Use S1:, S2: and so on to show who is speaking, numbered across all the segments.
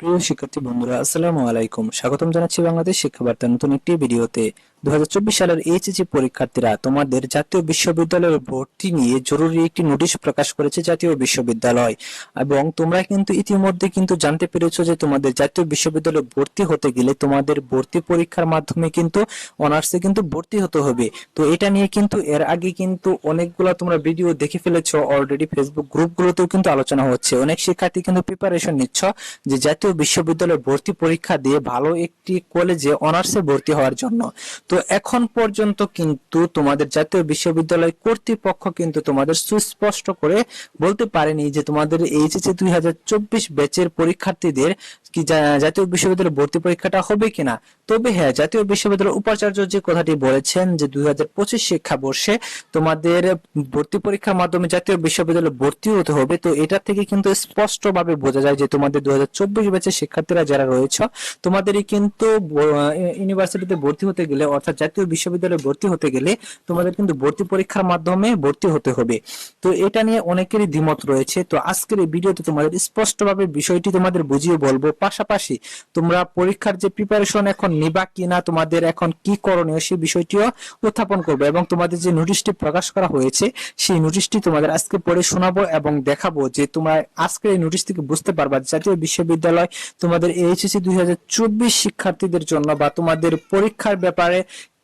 S1: প্রিয় শিক্ষার্থী বন্ধুরা, আসসালামু আলাইকুম। স্বাগতম জানাচ্ছি বাংলাদেশ শিক্ষা বার্তার নতুন একটি ভিডিওতে। 2024 সালের এইচএসসি পরীক্ষার্থীরা তোমাদের জাতীয় বিশ্ববিদ্যালয়ের ভর্তি নিয়ে জরুরি একটি নোটিশ প্রকাশ করেছে জাতীয় বিশ্ববিদ্যালয়। এবং তোমরা কিন্তু ইতিমধ্যে কিন্তু জানতে পেরেছো যে তোমাদের জাতীয় বিশ্ববিদ্যালয়ে ভর্তি হতে গেলে তোমাদের ভর্তি পরীক্ষার মাধ্যমে কিন্তু অনার্সে কিন্তু ভর্তি হতে হবে। তো এটা নিয়ে কিন্তু এর আগে কিন্তু অনেকগুলো তোমরা ভিডিও দেখে ফেলেছো অলরেডি, ফেসবুক গ্রুপগুলোতেও কিন্তু আলোচনা হচ্ছে। অনেক শিক্ষার্থী কিন্তু প্রিপারেশন নিচ্ছ যে জাতীয় বিশ্ববিদ্যালয়ে ভর্তি পরীক্ষা দিয়ে ভালো একটি কলেজে অনার্সে ভর্তি হওয়ার জন্য। তো এখন পর্যন্ত কিন্তু তোমাদের জাতীয় বিশ্ববিদ্যালয় কর্তৃপক্ষ কিন্তু তোমাদের সুস্পষ্ট করে বলতে পারেনি যে তোমাদের এইচএসসি 2024 ব্যাচের পরীক্ষার্থীদের কি জাতীয় বিশ্ববিদ্যালয়ে ভর্তি পরীক্ষাটা হবে কিনা। তবে হ্যাঁ, জাতীয় বিশ্ববিদ্যালয়ের উপাচার্য যে কথাটি বলেছেন যে 2025 শিক্ষাবর্ষে তোমাদের ভর্তি পরীক্ষার মাধ্যমে জাতীয় বিশ্ববিদ্যালয়ে ভর্তি হতে হবে। তো এটা থেকে কিন্তু স্পষ্টভাবে বোঝা যায় যে তোমাদের 2024 ব্যাচের শিক্ষার্থীরা যারা রয়েছে তোমাদেরই কিন্তু ইউনিভার্সিটিতে ভর্তি হতে গেলে অর্থাৎ জাতীয় বিশ্ববিদ্যালয়ে ভর্তি হতে গেলে তোমাদের কিন্তু ভর্তি পরীক্ষার মাধ্যমে ভর্তি হতে হবে। তো এটা নিয়ে অনেকেরই দ্বিমত রয়েছে। তো আজকের এই ভিডিওতে তোমাদের স্পষ্টভাবে বিষয়টি তোমাদের বুঝিয়ে বলবো, পাশাপাশি তোমরা পরীক্ষার যে প্রিপারেশন এখন নিবা কিনা, তোমাদের এখন কি করণীয় সেই বিষয়টিও উত্থাপন করবো এবং তোমাদের যে নোটিশটি প্রকাশ করা হয়েছে সেই নোটিশটি তোমাদের আজকে পড়ে শোনাবো এবং দেখাবো যে তোমরা আজকের এই নোটিশ থেকে বুঝতে পারবা জাতীয় বিশ্ববিদ্যালয় তোমাদের এইচএসসি 2024 শিক্ষার্থীদের জন্য বা তোমাদের পরীক্ষার ব্যাপারে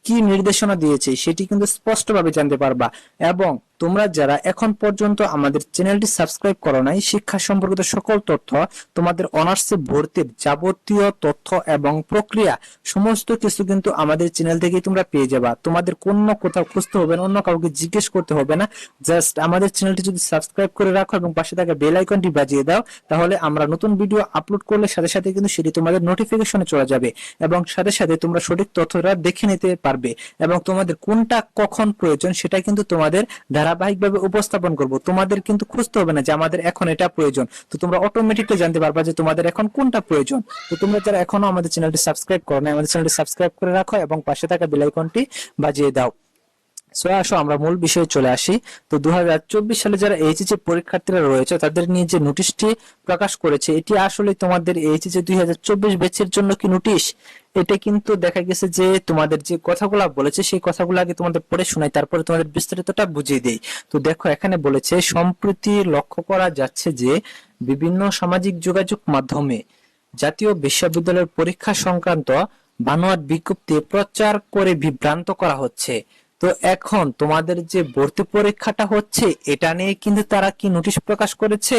S1: কি নির্দেশনা দিয়েছে সেটি কিন্তু স্পষ্টভাবে জানতে পারবা। এবং তোমরা যারা এখন পর্যন্ত আমাদের চ্যানেলটি সাবস্ক্রাইব করো নাই, শিক্ষা সম্পর্কিত সকল তথ্য, তোমাদের অনার্সে ভর্তির যাবতীয় তথ্য এবং প্রক্রিয়া সমস্ত কিছু কিন্তু আমাদের চ্যানেল থেকেই তোমরা পেয়ে যাবা। তোমাদের কোনো কোথাও খুঁজতে হবে না, অন্য কাউকে জিজ্ঞেস করতে হবে না। জাস্ট আমাদের চ্যানেলটি যদি সাবস্ক্রাইব করে রাখো এবং পাশে থাকা বেল আইকনটি বাজিয়ে দাও, তাহলে আমরা নতুন ভিডিও আপলোড করলে সাথে সাথে কিন্তু সেটি তোমাদের নোটিফিকেশনে চলে যাবে এবং সাথে সাথে তোমরা সঠিক তথ্যটা দেখে নিতে পারবে এবং তোমাদের কোনটা কখন প্রয়োজন সেটা কিন্তু তোমাদের ধারাবাহিকভাবে উপস্থাপন করব। তোমাদের কিন্তু খুঁজতে হবে না যে আমাদের এখন এটা প্রয়োজন, তো তোমরা অটোমেটিকলি জানতে পারবা যে তোমাদের এখন কোনটা প্রয়োজন। তো তোমরা যারা এখনো আমাদের চ্যানেলটি সাবস্ক্রাইব করো না, আমাদের চ্যানেলটি সাবস্ক্রাইব করে রাখো এবং পাশে থাকা বেল আইকনটি বাজিয়ে দাও। আসো আমরা মূল বিষয়ে চলে আসি। তো 2024 সালে যারা এইচএসসি পরীক্ষার্থীরা রয়েছে তাদের নিয়ে যে নোটিশটি প্রকাশ করেছে এটি আসলে তোমাদের এইচএসসি 2024 ব্যাচের জন্য কি নোটিশ? এটা কিন্তু দেখা গেছে যে তোমাদের যে কথাগুলো বলেছে সেই কথাগুলো আগে তোমাদের পড়ে শোনাই, তারপরে তোমাদের বিস্তারিতটা বুঝিয়ে দেই। তো দেখো, এখানে বলেছে সম্প্রতি লক্ষ্য করা যাচ্ছে যে বিভিন্ন সামাজিক যোগাযোগ মাধ্যমে জাতীয় বিশ্ববিদ্যালয়ের পরীক্ষা সংক্রান্ত বানোয়াট বিজ্ঞপ্তি প্রচার করে বিভ্রান্ত করা হচ্ছে। তো এখন তোমাদের যে ভর্তি পরীক্ষাটা হচ্ছে এটা নিয়ে কিন্তু তারা কি নোটিশ প্রকাশ করেছে,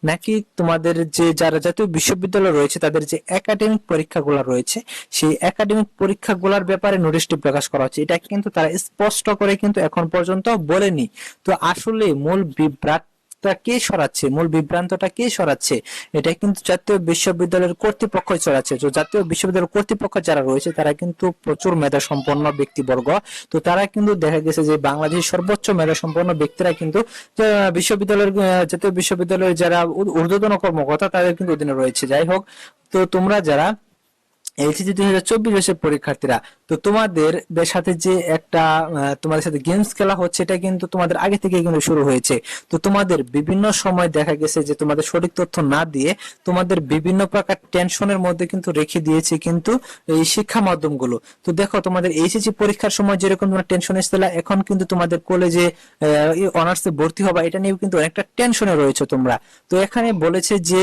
S1: নাকি তোমাদের যে যারা জাতীয় বিশ্ববিদ্যালয় রয়েছে তাদের যে একাডেমিক পরীক্ষাগুলো রয়েছে সেই একাডেমিক পরীক্ষাগুলোর ব্যাপারে নোটিশটি প্রকাশ করা হচ্ছে? এটা কিন্তু তারা স্পষ্ট করে কিন্তু এখন পর্যন্ত বলেনি। তো আসলে মূল বিভ্রান্তটা কে সরাচ্ছে? এটা কিন্তু জাতীয় বিশ্ববিদ্যালয়ের কর্তৃপক্ষ সরাচ্ছে। তো জাতীয় বিশ্ববিদ্যালয়ের কর্তৃপক্ষ যারা রয়েছে তারা কিন্তু প্রচুর মেধা সম্পন্ন ব্যক্তিবর্গ। তো তারা কিন্তু দেখা গেছে যে বাংলাদেশের সর্বোচ্চ মেধা সম্পন্ন ব্যক্তিরা কিন্তু বিশ্ববিদ্যালয়ের জাতীয় বিশ্ববিদ্যালয়ের যারা ঊর্ধ্বতন কর্মকর্তা তাদের কিন্তু অধীনে রয়েছে। যাই হোক, তো তোমরা যারা এইচএসসি 2024 বর্ষের পরীক্ষার্থীরা, তো তোমাদের সাথে যে একটা তোমাদের সাথে গেমস খেলা হচ্ছে এটা কিন্তু তোমাদের আগে থেকে কিন্তু শুরু হয়েছে। তো তোমাদের বিভিন্ন সময় দেখা গেছে যে তোমাদের সঠিক তথ্য না দিয়ে তোমাদের বিভিন্ন প্রকার টেনশনের মধ্যে কিন্তু রেখে দিয়েছে কিন্তু এই শিক্ষা মাধ্যমগুলো। তো দেখো, তোমাদের এইচএসসি পরীক্ষার সময় যেরকম তোমরা টেনশন এসেছিল, এখন কিন্তু তোমাদের কলেজে অনার্সে ভর্তি হবা এটা নিয়েও কিন্তু অনেকটা টেনশনে রয়েছে তোমরা। তো এখানে বলেছে যে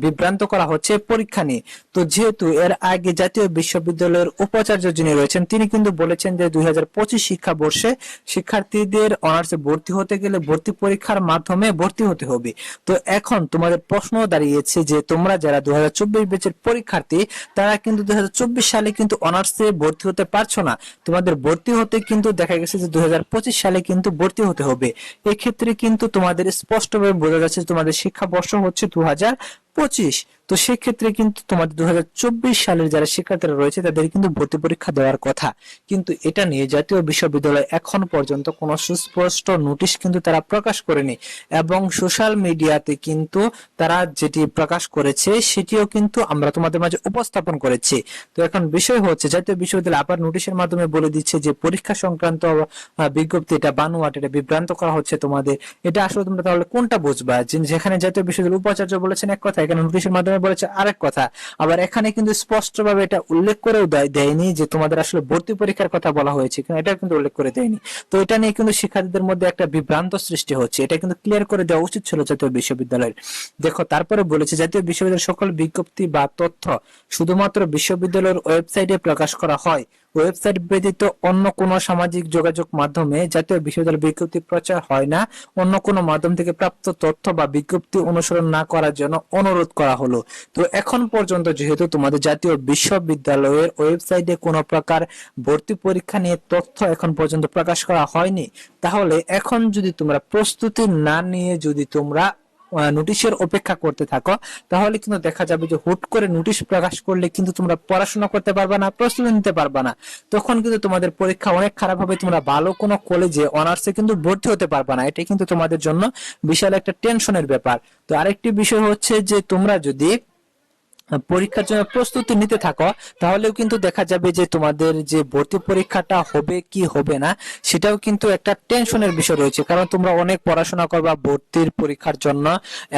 S1: বিভ্রান্ত করা হচ্ছে পরীক্ষা নিয়ে। তো যেহেতু এর আগে জাতীয় বিশ্ববিদ্যালয়ের উপাচার্য যিনি রয়েছেন তিনি কিন্তু বলেছেন যে 2025 শিক্ষাবর্ষে শিক্ষার্থীদের অনার্সে ভর্তি হতে গেলে ভর্তি পরীক্ষার মাধ্যমে ভর্তি হতে হবে। তো এখন তোমাদের প্রশ্ন দাঁড়িয়েছে যে তোমরা যারা 2024 ব্যাচের পরীক্ষার্থী তারা কিন্তু 2024 সালে কিন্তু অনার্সে ভর্তি হতে পারছো না। তোমাদের ভর্তি হতে কিন্তু দেখা গেছে যে 2025 সালে কিন্তু ভর্তি হতে হবে। এক্ষেত্রে কিন্তু তোমাদের স্পষ্টভাবে বোঝা যাচ্ছে তোমাদের শিক্ষাবর্ষ হচ্ছে 2025। তো সেক্ষেত্রে কিন্তু তোমাদের 2024 সালের যারা শিক্ষার্থীরা রয়েছে তাদের কিন্তু ভর্তি পরীক্ষা দেওয়ার কথা, কিন্তু এটা নিয়ে জাতীয় বিশ্ববিদ্যালয় এখন পর্যন্ত কোনো সুস্পষ্ট নোটিশ কিন্তু তারা প্রকাশ করেনি এবং সোশ্যাল মিডিয়াতে কিন্তু তারা যেটি প্রকাশ করেছে সেটিও কিন্তু আমরা তোমাদের মাঝে উপস্থাপন করেছি। তো এখন বিষয় হচ্ছে জাতীয় বিশ্ববিদ্যালয় আবার নোটিশের মাধ্যমে বলে দিচ্ছে যে পরীক্ষা সংক্রান্ত বিজ্ঞপ্তি এটা বানোয়াট, এটা বিভ্রান্ত করা হচ্ছে তোমাদের। এটা আসলে তোমরা তাহলে কোনটা বুঝবা? যেখানে জাতীয় বিশ্ববিদ্যালয় উপাচার্য বলেছেন এক কথা, এখানে নোটিশের মাধ্যমে বলেছে আরেক কথা, আবার এখানে কিন্তু স্পষ্টভাবে এটা উল্লেখ করেও দেয়নি যে তোমাদের আসলে ভর্তি পরীক্ষার কথা বলা হয়েছে, এটা কিন্তু উল্লেখ করে দেয়নি। তো এটা নিয়ে কিন্তু শিক্ষার্থীদের মধ্যে একটা বিভ্রান্ত সৃষ্টি হচ্ছে, এটা কিন্তু ক্লিয়ার করে দেওয়া উচিত ছিল জাতীয় বিশ্ববিদ্যালয়ের। দেখো তারপরে বলেছে জাতীয় বিশ্ববিদ্যালয়ের সকল বিজ্ঞপ্তি বা তথ্য শুধুমাত্র বিশ্ববিদ্যালয়ের ওয়েবসাইটে প্রকাশ করা হয়। ওয়েবসাইট ব্যতীত অন্য কোনো সামাজিক যোগাযোগ মাধ্যমে জাতীয় বিশ্ববিদ্যালয়ের বিজ্ঞপ্তি প্রচার হয় না। অন্য কোনো মাধ্যম থেকে প্রাপ্ত তথ্য বা বিজ্ঞপ্তি অনুসরণ না করার জন্য অনুরোধ করা হলো। তো এখন পর্যন্ত যেহেতু তোমাদের জাতীয় বিশ্ববিদ্যালয়ের ওয়েবসাইটে কোনো প্রকার ভর্তি পরীক্ষা নিয়ে তথ্য এখন পর্যন্ত প্রকাশ করা হয়নি, তাহলে এখন যদি তোমরা প্রস্তুতি না নিয়ে যদি তোমরা নোটিশের অপেক্ষা করতে থাকো, তাহলে কিন্তু দেখা যাবে যে হুট করে নোটিশ প্রকাশ করলে কিন্তু তোমরা পড়াশোনা করতে পারবে না, প্রস্তুতি নিতে পারবে না। তখন কিন্তু তোমাদের পরীক্ষা অনেক খারাপ হবে, তোমরা ভালো কোনো কলেজে অনার্সে কিন্তু ভর্তি হতে পারবে না। এটা কিন্তু তোমাদের জন্য বিশাল একটা টেনশনের ব্যাপার। তো আরেকটি বিষয় হচ্ছে যে তোমরা যদি পরীক্ষার জন্য প্রস্তুতি নিতে থাকো, তাহলেও কিন্তু দেখা যাবে যে তোমাদের যে ভর্তি পরীক্ষাটা হবে কি হবে না সেটাও কিন্তু একটা টেনশনের বিষয় রয়েছে, কারণ তোমরা অনেক পড়াশোনা করবা ভর্তির পরীক্ষার জন্য,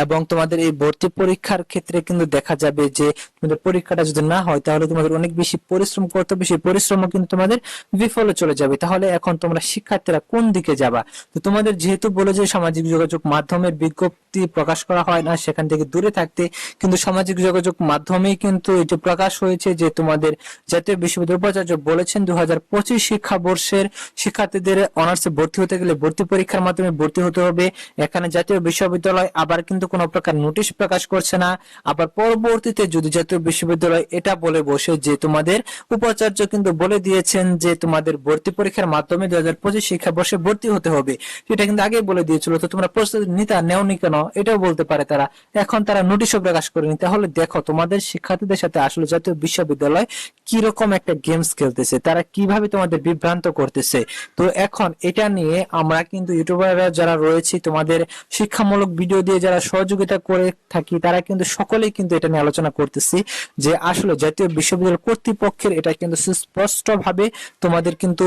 S1: এবং তোমাদের এই ভর্তি পরীক্ষার ক্ষেত্রে কিন্তু দেখা যাবে যে তোমাদের পরীক্ষাটা যদি না হয় তাহলে তোমাদের অনেক বেশি পরিশ্রম করতে হবে, সেই পরিশ্রমও কিন্তু তোমাদের বিফলে চলে যাবে। তাহলে এখন তোমরা শিক্ষার্থীরা কোন দিকে যাবা? তো তোমাদের যেহেতু বলে যে সামাজিক যোগাযোগ মাধ্যমের বিজ্ঞপ্তি প্রকাশ করা হয় না, সেখান থেকে দূরে থাকতে, কিন্তু সামাজিক যোগাযোগ মাধ্যমেই কিন্তু এটি প্রকাশ হয়েছে যে তোমাদের জাতীয় বিশ্ববিদ্যালয় উপাচার্য বলেছেন 2025 শিক্ষাবর্ষের শিক্ষার্থীদের অনার্সে ভর্তি হতে গেলে ভর্তি পরীক্ষার মাধ্যমে ভর্তি হতে হবে। এখানে জাতীয় বিশ্ববিদ্যালয় আবার কিন্তু কোনো প্রকার নোটিশ প্রকাশ করছে না। আবার পরবর্তীতে যদি জাতীয় বিশ্ববিদ্যালয় এটা বলে বসে যে তোমাদের উপাচার্য কিন্তু বলে দিয়েছেন যে তোমাদের ভর্তি পরীক্ষার মাধ্যমে 2025 শিক্ষাবর্ষে ভর্তি হতে হবে, সেটা কিন্তু আগে বলে দিয়েছিল, তো তোমরা প্রস্তুতি নিতা নেওনি কেন এটাও বলতে পারে তারা। এখন তারা নোটিশও প্রকাশ করেনি। তাহলে দেখো তোমাদের শিক্ষার্থীদের সাথে আসলে জাতীয় বিশ্ববিদ্যালয় কিরকম একটা গেমস খেলতেছে, তারা কিভাবে তোমাদের বিভ্রান্ত করতেছে। তো এখন এটা নিয়ে আমরা কিন্তু ইউটিউবাররা যারা রয়েছে তোমাদের শিক্ষামূলক ভিডিও দিয়ে যারা সহযোগিতা করে থাকি, তারা কিন্তু সকলেই কিন্তু এটা নিয়ে আলোচনা করতেছি যে আসলে জাতীয় বিশ্ববিদ্যালয় কর্তৃপক্ষের এটা কিন্তু সুস্পষ্ট ভাবে তোমাদের কিন্তু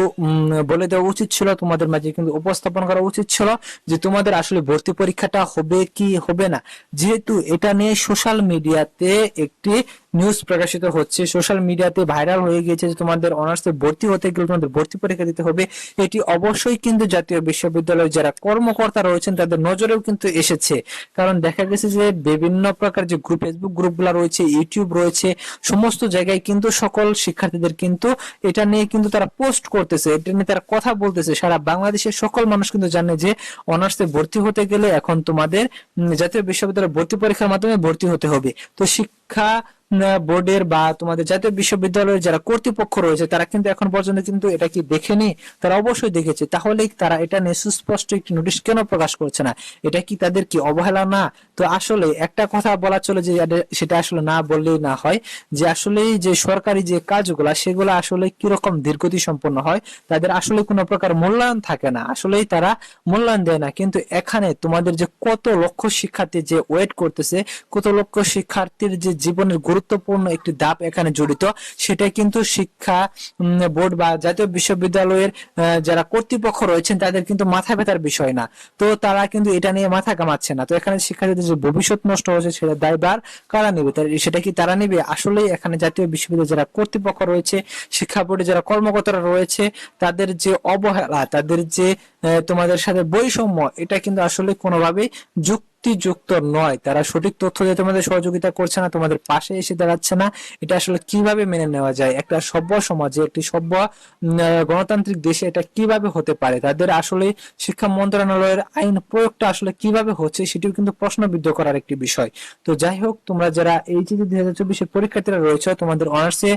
S1: বলে দেওয়া উচিত ছিল, তোমাদের মাঝে কিন্তু উপস্থাপন করা উচিত ছিল যে তোমাদের আসলে ভর্তি পরীক্ষাটা হবে কি হবে না। যেহেতু এটা নিয়ে সোশ্যাল মিডিয়াতে একটি নিউজ প্রকাশিত হচ্ছে, সোশ্যাল মিডিয়াতে ভাইরাল হয়ে গিয়েছে যে তোমাদের অনার্সে ভর্তি হতে গেলে তোমাদের ভর্তি পরীক্ষা দিতে হবে, এটি অবশ্যই কিন্তু জাতীয় বিশ্ববিদ্যালয়ের যারা কর্মকর্তা রয়েছেন তাদের নজরেও কিন্তু এসেছে। কারণ দেখা গেছে যে বিভিন্ন প্রকার যে গ্রুপ, ফেসবুক গ্রুপগুলো রয়েছে, ইউটিউব রয়েছে, সমস্ত জায়গায় কিন্তু সকল শিক্ষার্থীদের কিন্তু এটা নিয়ে কিন্তু তারা পোস্ট করতেছে, এটা নিয়ে তারা কথা বলতেছে। সারা বাংলাদেশের সকল মানুষ কিন্তু জানে যে অনার্সে ভর্তি হতে গেলে এখন তোমাদের জাতীয় বিশ্ববিদ্যালয়ের ভর্তি পরীক্ষার মাধ্যমে ভর্তি হতে হবে। তো শিক্ষা বোর্ডের বা তোমাদের জাতীয় বিশ্ববিদ্যালয়ের যারা কর্তৃপক্ষ রয়েছে তারা কিন্তু এখন পর্যন্ত কিন্তু এটা কি দেখেনি? তারা অবশ্যই দেখেছে। তাহলে তারা এটা নিয়ে সুস্পষ্ট একটি নোটিশ কেন প্রকাশ করছে না? এটা কি তাদের কি অবহেলা না? তো আসলে একটা কথা বলা চলে যে সেটা আসলে না বললেই না হয়, যে আসলে যে সরকারি যে কাজগুলা সেগুলো আসলে কিরকম ধীরগতি সম্পন্ন হয়, তাদের আসলে কোনো প্রকার মূল্যায়ন থাকে না, আসলেই তারা মূল্যায়ন দেয় না। কিন্তু এখানে তোমাদের যে কত লক্ষ শিক্ষার্থী যে ওয়েট করতেছে, কত লক্ষ শিক্ষার্থীর যে জীবনের গুরুত্বপূর্ণ একটি ধাপ এখানে জড়িত, সেটা কিন্তু শিক্ষা বোর্ড বা জাতীয় বিশ্ববিদ্যালয়ের যারা কর্তৃপক্ষ রয়েছেন তাদের কিন্তু মাথা ব্যথার বিষয় না। তো তারা কিন্তু এটা নিয়ে মাথা কামাচ্ছে না। তো এখানে শিক্ষার্থীদের যে ভবিষ্যৎ নষ্ট হচ্ছে সেটা দায়ভার কারা নেবে? সেটা কি তারা নেবে? আসলেই এখানে জাতীয় বিশ্ববিদ্যালয়ের যারা কর্তৃপক্ষ রয়েছে, শিক্ষা বোর্ডে যারা কর্মকর্তারা রয়েছে, তাদের যে অবহেলা, তাদের যে তোমাদের সাথে বৈষম্য, এটা কিন্তু আসলে কোনোভাবেই যুক্তিযুক্ত নয়। তারা সঠিক তথ্য দিয়ে তোমাদের সহযোগিতা করছে না, তোমাদের পাশে এসে দাঁড়াচ্ছে না। এটা আসলে কিভাবে মেনে নেওয়া যায়? একটা সভ্য সমাজে, একটি সভ্য গণতান্ত্রিক দেশে এটা কিভাবে হতে পারে? তাদের আসলে শিক্ষা মন্ত্রণালয়ের আইন প্রয়োগটা আসলে কিভাবে হচ্ছে সেটিও কিন্তু প্রশ্নবিদ্ধ করার একটি বিষয়। তো যাই হোক, তোমরা যারা এইচএসসি 2024 পরীক্ষার্থীরা রয়েছে, তোমাদের অনার্সে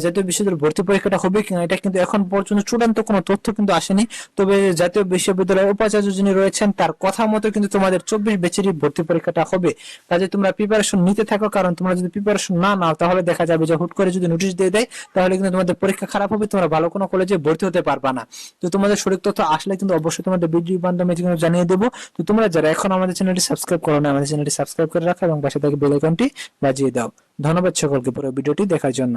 S1: জাতীয় বিশ্ববিদ্যালয় ভর্তি পরীক্ষাটা হবে কিনা এটা কিন্তু এখন পর্যন্ত চূড়ান্ত কোনো তথ্য কিন্তু আসেনি। তবে জাতীয় বিশ্ববিদ্যালয়ের উপাচার্য যিনি রয়েছেন তার কথা মতো কিন্তু তোমাদের 24 ব্যাচেরই ভর্তি পরীক্ষাটা হবে। কাজে তোমরা প্রিপারেশন নিতে থাকো, কারণ তোমরা যদি প্রিপারেশন না নাও তাহলে দেখা যাবে যে হুট করে যদি নোটিশ দিয়ে দেয় তাহলে কিন্তু তোমাদের পরীক্ষা খারাপ হবে, তোমরা ভালো কোনো কলেজে ভর্তি হতে পারবা না। তো তোমাদের সঠিক তথ্য আসলে কিন্তু অবশ্যই তোমাদের ভিডিও মাধ্যমে জানিয়ে দেবো। তো তোমরা যারা এখন আমাদের চ্যানেলটি সাবস্ক্রাইব করো না, আমাদের চ্যানেলটি সাবস্ক্রাইব করে রাখো এবং পাশে থেকে বেল আইকনটি বাজিয়ে দাও। ধন্যবাদ সকলকে পুরো ভিডিওটি দেখার জন্য।